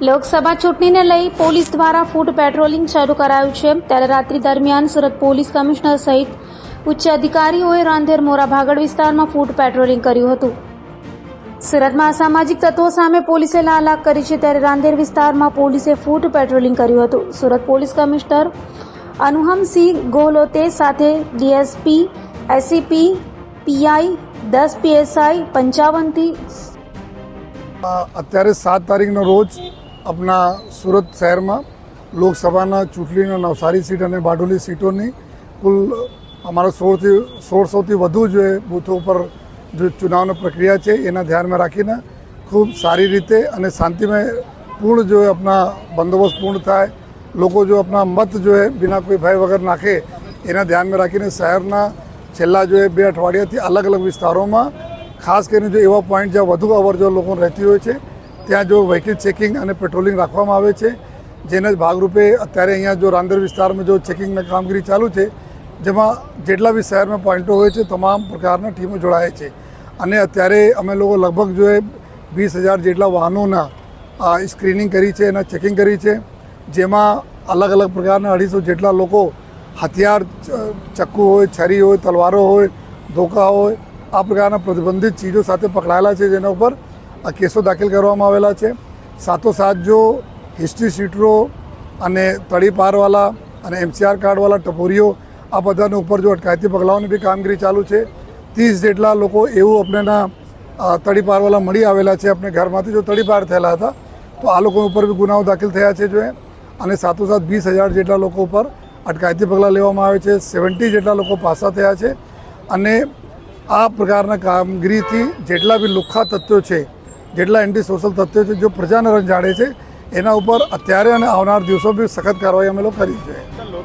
લોકસભા ચૂંટણીને લઈ પોલીસ દ્વારા ફૂટ પેટ્રોલિંગ શરૂ કરાયું છે, ત્યારે રાત્રિ દરમિયાન સુરત પોલીસ કમિશનર સહિત ઉચ્ચ અધિકારીઓએ રાંદેર મોરા ભાગડ વિસ્તારમાં ફૂટ પેટ્રોલિંગ કર્યું હતું। સુરતમાં અસામાજિક તત્વો સામે પોલીસે લાલાક કરી છે, ત્યારે રાંદેર વિસ્તારમાં પોલીસે ફૂટ પેટ્રોલિંગ કર્યું હતું। સુરત પોલીસ કમિશનર અનુહમસિંહ ગોહલોતે સાથે ડીએસપી, એસીપી, પીઆઈ, 10 પીએસઆઈ 55થી અત્યારે 7 તારીખનો રોજ આપણા સુરત શહેરમાં લોકસભાના ચૂંટણીના નવસારી સીટ અને બારડોલી સીટોની કુલ અમારા 1600થી વધુ જે બૂથો ઉપર जो चुनाव प्रक्रिया है एना ध्यान में राखीने खूब सारी रीते अने शांतिमय पूर्ण जो है अपना बंदोबस्त पूर्ण थाय, लोग जो अपना मत जो है बिना कोई भय वगर नाखे एना ध्यान में राखीने शहरना छेल्ला जो है 2 अठवाडियाथी अलग अलग विस्तारों में खास कर जो एवा पॉइंट ज्यां वधु अवरजवर लोगों रहती होय छे त्यां जो व्हीकल चेकिंग अने पेट्रोलिंग राखवामां आवे छे। जेना भागरूपे अत्यारे अहींया जो रांदेर विस्तार में जो चेकिंग कामगीरी चालू है जेमां जेटला भी शहर में पॉइंटो होय छे तमाम प्रकारना टीमों जोड़ाया है અને અત્યારે અમે લોકો લગભગ જો એ 20,000 જેટલા વાહનોના સ્ક્રીનિંગ કરી છે, એના ચેકિંગ કરી છે, જેમાં અલગ અલગ પ્રકારના 250 જેટલા લોકો હથિયાર, ચક્કુ હોય, છરી હોય, તલવારો હોય, ધોકા હોય, આ પ્રકારના પ્રતિબંધિત ચીજો સાથે પકડાયેલા છે, જેના ઉપર કેસો દાખલ કરવામાં આવેલા છે। સાથોસાથ જો હિસ્ટ્રી શીટરો અને તડીપારવાળા અને MCR કાર્ડવાળા ટપોરીઓ આ બધાને ઉપર જો અટકાયતી પગલાઓની બી કામગીરી ચાલુ છે। 30 જેટલા લોકો એવું આપણેના તડીપારવાળા મળી આવેલા છે આપણે ઘરમાંથી જો તડીપાર થયેલા હતા, તો આ લોકો ઉપર બી ગુનાઓ દાખલ થયા છે જો અને સાથોસાથ 20,000 જેટલા લોકો ઉપર અટકાયતી પગલાં લેવામાં આવે છે। 70 જેટલા લોકો પાસા થયા છે અને આ પ્રકારના કામગીરીથી જેટલા બી લુખ્ખા તત્વો છે, જેટલા એન્ટી સોશિયલ તત્વો છે, જો પ્રજાને રંજાડે છે એના ઉપર અત્યારે અને આવનાર દિવસો બી સખત કાર્યવાહી અમે લોકો કરી છે।